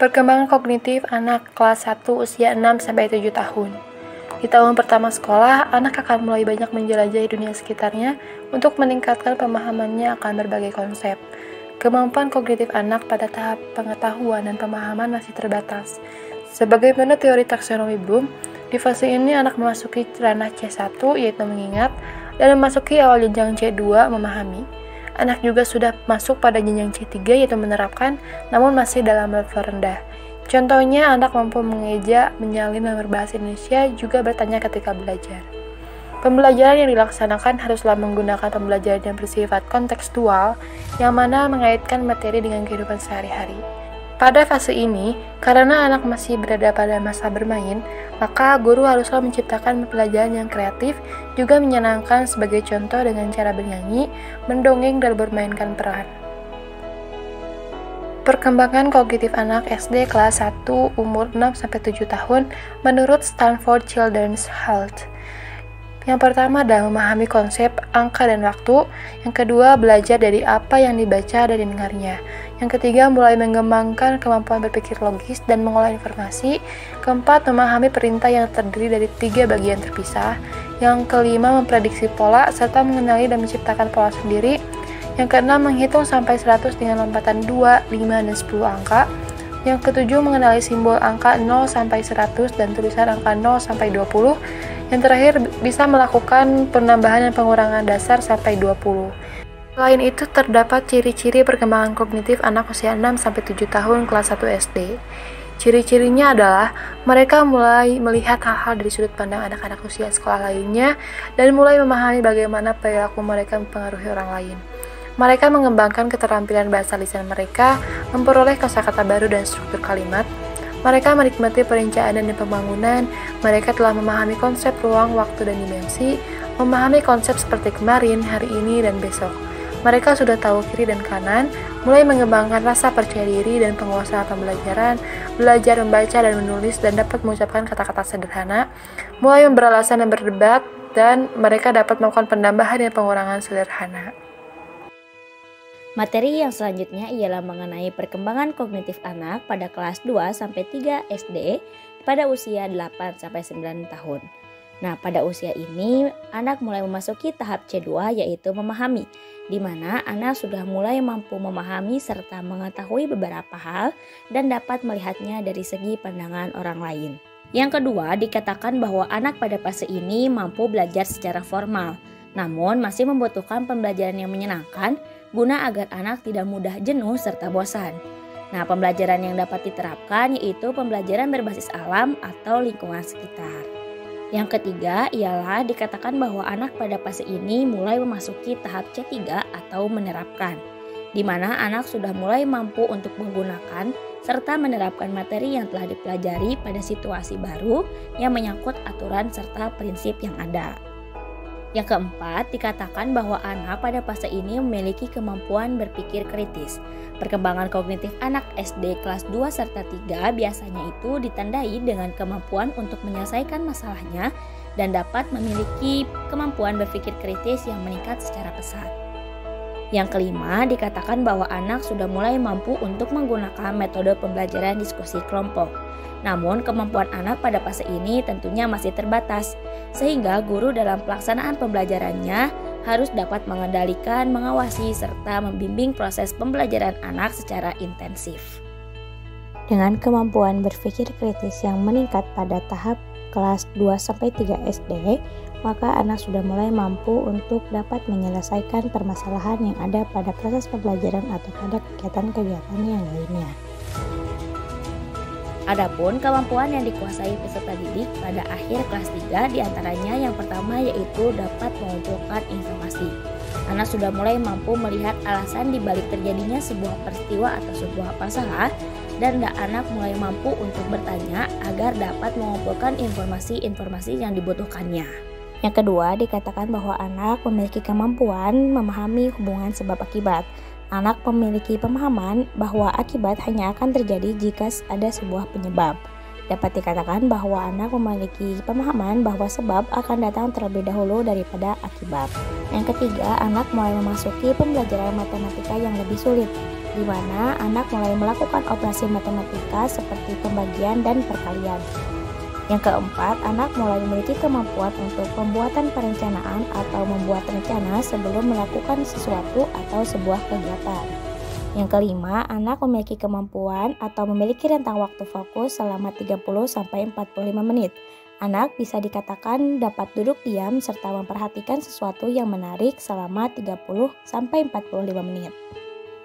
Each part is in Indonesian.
Perkembangan kognitif anak kelas 1 usia 6-7 tahun. Di tahun pertama sekolah, anak akan mulai banyak menjelajahi dunia sekitarnya untuk meningkatkan pemahamannya akan berbagai konsep. Kemampuan kognitif anak pada tahap pengetahuan dan pemahaman masih terbatas. Sebagaimana teori taksonomi Bloom, di fase ini anak memasuki ranah C1 yaitu mengingat, dan memasuki awal jenjang C2 memahami. Anak juga sudah masuk pada jenjang C3 yaitu menerapkan, namun masih dalam level rendah. Contohnya, anak mampu mengeja, menyalin, dan berbahasa Indonesia, juga bertanya ketika belajar. Pembelajaran yang dilaksanakan haruslah menggunakan pembelajaran yang bersifat kontekstual, yang mana mengaitkan materi dengan kehidupan sehari-hari. Pada fase ini, karena anak masih berada pada masa bermain, maka guru haruslah menciptakan pembelajaran yang kreatif, juga menyenangkan sebagai contoh dengan cara bernyanyi, mendongeng, dan bermainkan peran. Perkembangan kognitif anak SD kelas 1 umur 6-7 tahun menurut Stanford Children's Health. Yang pertama adalah memahami konsep angka dan waktu. Yang kedua, belajar dari apa yang dibaca dan didengarnya. Yang ketiga, mulai mengembangkan kemampuan berpikir logis dan mengolah informasi. Keempat, memahami perintah yang terdiri dari 3 bagian terpisah. Yang kelima, memprediksi pola serta mengenali dan menciptakan pola sendiri. Yang keenam, menghitung sampai 100 dengan lompatan 2, 5, dan 10 angka. Yang ketujuh, mengenali simbol angka 0 sampai 100 dan tulisan angka 0 sampai 20. Yang terakhir, bisa melakukan penambahan dan pengurangan dasar sampai 20. Selain itu, terdapat ciri-ciri perkembangan kognitif anak usia 6-7 tahun kelas 1 SD. Ciri-cirinya adalah mereka mulai melihat hal-hal dari sudut pandang anak-anak usia sekolah lainnya dan mulai memahami bagaimana perilaku mereka mempengaruhi orang lain. Mereka mengembangkan keterampilan bahasa lisan mereka, memperoleh kosakata baru dan struktur kalimat. Mereka menikmati perencanaan dan pembangunan. Mereka telah memahami konsep ruang, waktu, dan dimensi, memahami konsep seperti kemarin, hari ini, dan besok. Mereka sudah tahu kiri dan kanan, mulai mengembangkan rasa percaya diri dan penguasaan pembelajaran, belajar membaca dan menulis, dan dapat mengucapkan kata-kata sederhana, mulai beralasan dan berdebat, dan mereka dapat melakukan penambahan dan pengurangan sederhana. Materi yang selanjutnya ialah mengenai perkembangan kognitif anak pada kelas 2-3 SD pada usia 8-9 tahun. Nah, pada usia ini anak mulai memasuki tahap C2 yaitu memahami, di mana anak sudah mulai mampu memahami serta mengetahui beberapa hal dan dapat melihatnya dari segi pandangan orang lain. Yang kedua, dikatakan bahwa anak pada fase ini mampu belajar secara formal, namun masih membutuhkan pembelajaran yang menyenangkan guna agar anak tidak mudah jenuh serta bosan. Nah, pembelajaran yang dapat diterapkan yaitu pembelajaran berbasis alam atau lingkungan sekitar. Yang ketiga ialah dikatakan bahwa anak pada fase ini mulai memasuki tahap C3 atau menerapkan, di mana anak sudah mulai mampu untuk menggunakan serta menerapkan materi yang telah dipelajari pada situasi baru yang menyangkut aturan serta prinsip yang ada. Yang keempat, dikatakan bahwa anak pada fase ini memiliki kemampuan berpikir kritis. Perkembangan kognitif anak SD kelas 2-3 biasanya itu ditandai dengan kemampuan untuk menyelesaikan masalahnya dan dapat memiliki kemampuan berpikir kritis yang meningkat secara pesat. Yang kelima, dikatakan bahwa anak sudah mulai mampu untuk menggunakan metode pembelajaran diskusi kelompok. Namun, kemampuan anak pada fase ini tentunya masih terbatas, sehingga guru dalam pelaksanaan pembelajarannya harus dapat mengendalikan, mengawasi, serta membimbing proses pembelajaran anak secara intensif. Dengan kemampuan berpikir kritis yang meningkat pada tahap kelas 2-3 SD, maka anak sudah mulai mampu untuk dapat menyelesaikan permasalahan yang ada pada proses pembelajaran atau pada kegiatan-kegiatan yang lainnya. Adapun kemampuan yang dikuasai peserta didik pada akhir kelas 3 diantaranya yang pertama yaitu dapat mengumpulkan informasi. Anak sudah mulai mampu melihat alasan dibalik terjadinya sebuah peristiwa atau sebuah masalah dan anak mulai mampu untuk bertanya agar dapat mengumpulkan informasi-informasi yang dibutuhkannya. Yang kedua, dikatakan bahwa anak memiliki kemampuan memahami hubungan sebab akibat. Anak memiliki pemahaman bahwa akibat hanya akan terjadi jika ada sebuah penyebab. Dapat dikatakan bahwa anak memiliki pemahaman bahwa sebab akan datang terlebih dahulu daripada akibat. Yang ketiga, anak mulai memasuki pembelajaran matematika yang lebih sulit. di mana anak mulai melakukan operasi matematika seperti pembagian dan perkalian. Yang keempat, anak mulai memiliki kemampuan untuk pembuatan perencanaan atau membuat rencana sebelum melakukan sesuatu atau sebuah kegiatan. Yang kelima, anak memiliki kemampuan atau memiliki rentang waktu fokus selama 30-45 menit. Anak bisa dikatakan dapat duduk diam serta memperhatikan sesuatu yang menarik selama 30-45 menit.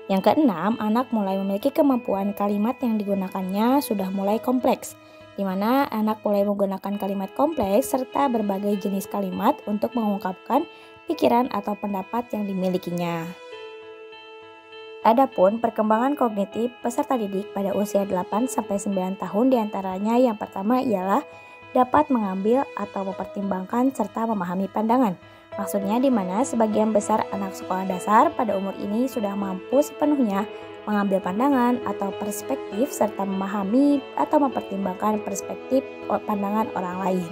Yang keenam, anak mulai memiliki kemampuan kalimat yang digunakannya sudah mulai kompleks, di mana anak mulai menggunakan kalimat kompleks serta berbagai jenis kalimat untuk mengungkapkan pikiran atau pendapat yang dimilikinya. Adapun perkembangan kognitif peserta didik pada usia 8-9 tahun diantaranya yang pertama ialah dapat mengambil atau mempertimbangkan serta memahami pandangan. Maksudnya di mana sebagian besar anak sekolah dasar pada umur ini sudah mampu sepenuhnya mengambil pandangan atau perspektif serta memahami atau mempertimbangkan perspektif pandangan orang lain.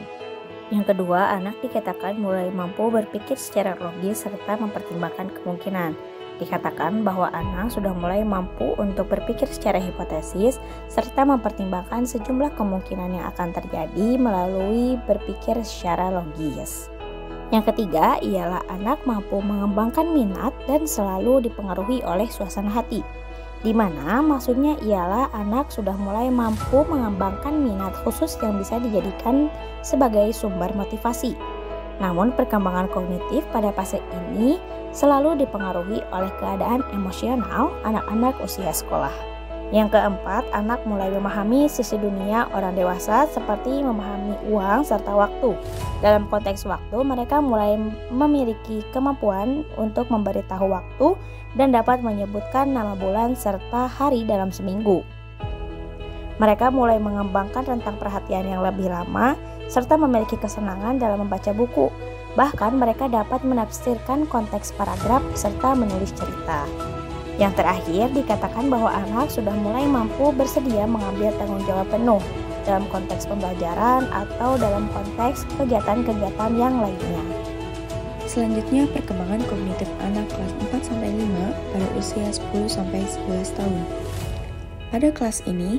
Yang kedua, anak dikatakan mulai mampu berpikir secara logis serta mempertimbangkan kemungkinan. Dikatakan bahwa anak sudah mulai mampu untuk berpikir secara hipotesis serta mempertimbangkan sejumlah kemungkinan yang akan terjadi melalui berpikir secara logis. Yang ketiga ialah anak mampu mengembangkan minat dan selalu dipengaruhi oleh suasana hati, di mana maksudnya ialah anak sudah mulai mampu mengembangkan minat khusus yang bisa dijadikan sebagai sumber motivasi. Namun perkembangan kognitif pada fase ini selalu dipengaruhi oleh keadaan emosional anak-anak usia sekolah. Yang keempat, anak mulai memahami sisi dunia orang dewasa seperti memahami uang serta waktu. Dalam konteks waktu, mereka mulai memiliki kemampuan untuk memberitahu waktu dan dapat menyebutkan nama bulan serta hari dalam seminggu. Mereka mulai mengembangkan rentang perhatian yang lebih lama serta memiliki kesenangan dalam membaca buku. Bahkan mereka dapat menafsirkan konteks paragraf serta menulis cerita. Yang terakhir, dikatakan bahwa anak sudah mulai mampu bersedia mengambil tanggung jawab penuh dalam konteks pembelajaran atau dalam konteks kegiatan-kegiatan yang lainnya. Selanjutnya, perkembangan kognitif anak kelas 4-5 pada usia 10-11 tahun. Pada kelas ini,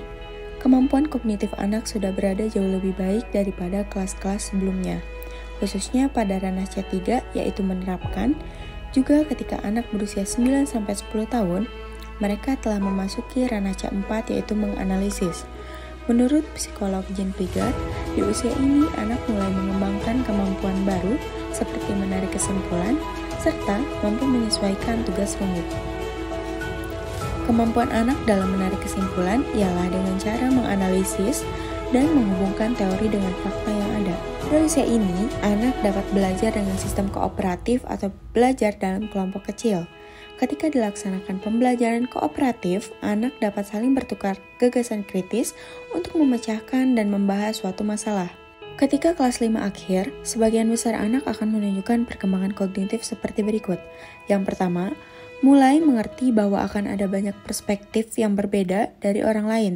kemampuan kognitif anak sudah berada jauh lebih baik daripada kelas-kelas sebelumnya, khususnya pada ranah C3 yaitu menerapkan. Juga ketika anak berusia 9-10 tahun, mereka telah memasuki ranah C4 yaitu menganalisis. Menurut psikolog Jean Piaget, di usia ini anak mulai mengembangkan kemampuan baru seperti menarik kesimpulan serta mampu menyesuaikan tugas rumit. Kemampuan anak dalam menarik kesimpulan ialah dengan cara menganalisis dan menghubungkan teori dengan fakta yang ada. Pada usia ini, anak dapat belajar dengan sistem kooperatif atau belajar dalam kelompok kecil. Ketika dilaksanakan pembelajaran kooperatif, anak dapat saling bertukar gagasan kritis untuk memecahkan dan membahas suatu masalah. Ketika kelas 5 akhir, sebagian besar anak akan menunjukkan perkembangan kognitif seperti berikut. Yang pertama, mulai mengerti bahwa akan ada banyak perspektif yang berbeda dari orang lain,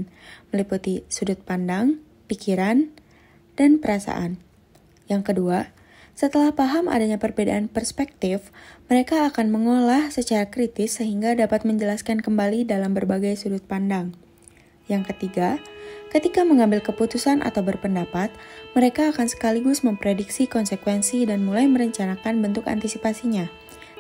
meliputi sudut pandang, pikiran, dan perasaan. Yang kedua, setelah paham adanya perbedaan perspektif, mereka akan mengolah secara kritis sehingga dapat menjelaskan kembali dalam berbagai sudut pandang. Yang ketiga, ketika mengambil keputusan atau berpendapat, mereka akan sekaligus memprediksi konsekuensi dan mulai merencanakan bentuk antisipasinya.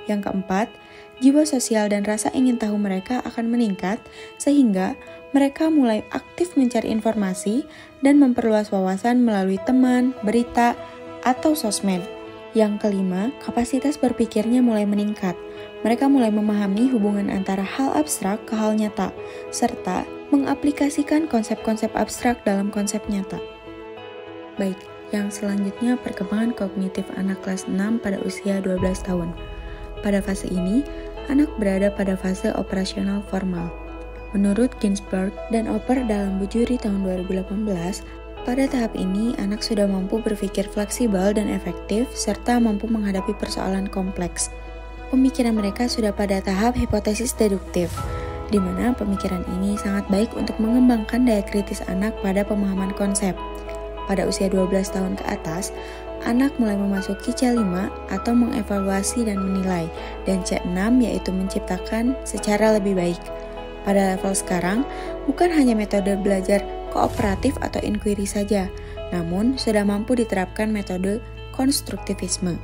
Yang keempat, jiwa sosial dan rasa ingin tahu mereka akan meningkat sehingga mereka mulai aktif mencari informasi dan memperluas wawasan melalui teman, berita, atau sosmed. Yang kelima, kapasitas berpikirnya mulai meningkat. Mereka mulai memahami hubungan antara hal abstrak ke hal nyata, serta mengaplikasikan konsep-konsep abstrak dalam konsep nyata. Baik, yang selanjutnya perkembangan kognitif anak kelas 6 pada usia 12 tahun. Pada fase ini, anak berada pada fase operasional formal. Menurut Ginsberg dan Oper dalam Bujuri tahun 2018, pada tahap ini anak sudah mampu berpikir fleksibel dan efektif serta mampu menghadapi persoalan kompleks. Pemikiran mereka sudah pada tahap hipotesis deduktif, di mana pemikiran ini sangat baik untuk mengembangkan daya kritis anak pada pemahaman konsep. Pada usia 12 tahun ke atas, anak mulai memasuki C5 atau mengevaluasi dan menilai, dan C6 yaitu menciptakan secara lebih baik. Pada level sekarang, bukan hanya metode belajar kooperatif atau inquiry saja, namun sudah mampu diterapkan metode konstruktivisme.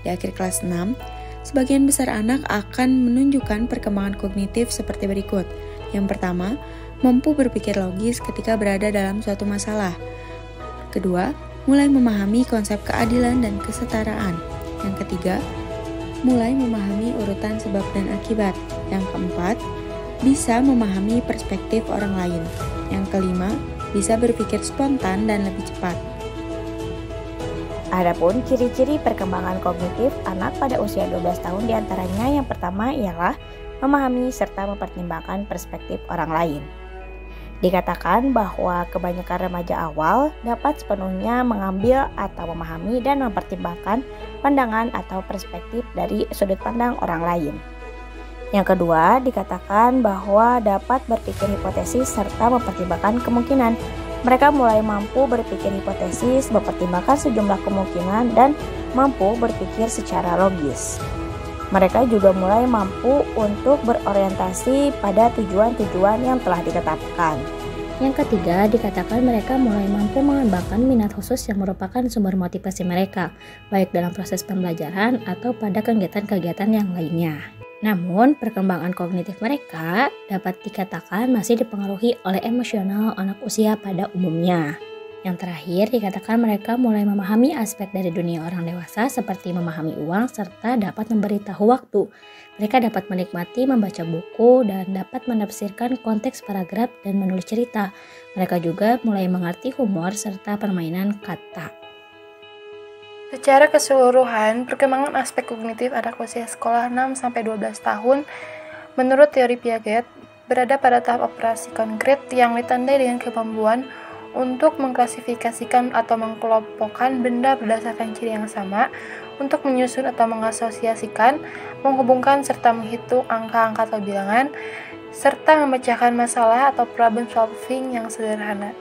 Di akhir kelas 6, sebagian besar anak akan menunjukkan perkembangan kognitif seperti berikut. Yang pertama, mampu berpikir logis ketika berada dalam suatu masalah. Kedua, mulai memahami konsep keadilan dan kesetaraan. Yang ketiga, mulai memahami urutan sebab dan akibat. Yang keempat, bisa memahami perspektif orang lain. Yang kelima, bisa berpikir spontan dan lebih cepat. Adapun ciri-ciri perkembangan kognitif anak pada usia 12 tahun diantaranya yang pertama ialah memahami serta mempertimbangkan perspektif orang lain. Dikatakan bahwa kebanyakan remaja awal dapat sepenuhnya mengambil atau memahami dan mempertimbangkan pandangan atau perspektif dari sudut pandang orang lain. Yang kedua, dikatakan bahwa dapat berpikir hipotesis serta mempertimbangkan kemungkinan. Mereka mulai mampu berpikir hipotesis, mempertimbangkan sejumlah kemungkinan, dan mampu berpikir secara logis. Mereka juga mulai mampu untuk berorientasi pada tujuan-tujuan yang telah ditetapkan. Yang ketiga, dikatakan mereka mulai mampu mengembangkan minat khusus yang merupakan sumber motivasi mereka, baik dalam proses pembelajaran atau pada kegiatan-kegiatan yang lainnya. Namun, perkembangan kognitif mereka dapat dikatakan masih dipengaruhi oleh emosional anak usia pada umumnya. Yang terakhir, dikatakan mereka mulai memahami aspek dari dunia orang dewasa seperti memahami uang serta dapat memberitahu waktu. Mereka dapat menikmati membaca buku dan dapat menafsirkan konteks paragraf dan menulis cerita. Mereka juga mulai mengerti humor serta permainan kata. Secara keseluruhan, perkembangan aspek kognitif anak usia sekolah 6-12 tahun menurut teori Piaget berada pada tahap operasi konkret yang ditandai dengan kemampuan untuk mengklasifikasikan atau mengkelompokkan benda berdasarkan ciri yang sama, untuk menyusun atau mengasosiasikan, menghubungkan serta menghitung angka-angka atau bilangan, serta memecahkan masalah atau problem solving yang sederhana.